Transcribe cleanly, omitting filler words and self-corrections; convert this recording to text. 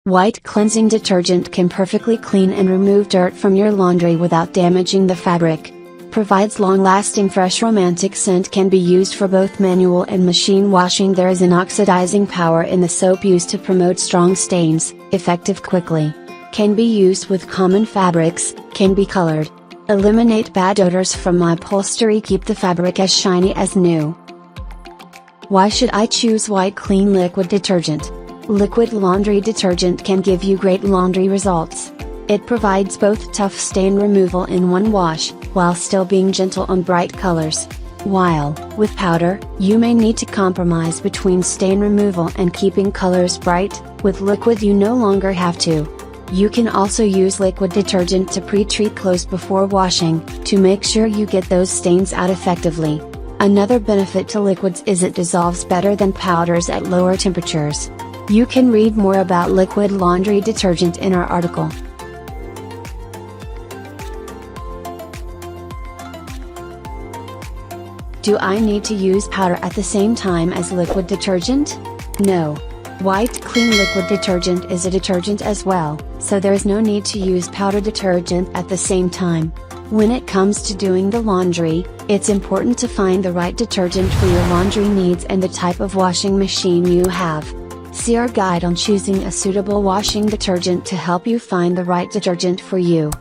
White cleansing detergent can perfectly clean and remove dirt from your laundry without damaging the fabric. Provides long-lasting fresh romantic scent. Can be used for both manual and machine washing. There is an oxidizing power in the soap used to promote strong stains, effective quickly. Can be used with common fabrics, can be colored. Eliminate bad odors from upholstery. Keep the fabric as shiny as new. Why should I choose White Clean liquid detergent? Liquid laundry detergent can give you great laundry results. It provides both tough stain removal in one wash, while still being gentle on bright colors. While, with powder, you may need to compromise between stain removal and keeping colors bright, with liquid you no longer have to. You can also use liquid detergent to pre-treat clothes before washing, to make sure you get those stains out effectively. Another benefit to liquids is it dissolves better than powders at lower temperatures. You can read more about liquid laundry detergent in our article. Do I need to use powder at the same time as liquid detergent? No. White Clean liquid detergent is a detergent as well, so there is no need to use powder detergent at the same time. When it comes to doing the laundry, it's important to find the right detergent for your laundry needs and the type of washing machine you have. See our guide on choosing a suitable washing detergent to help you find the right detergent for you.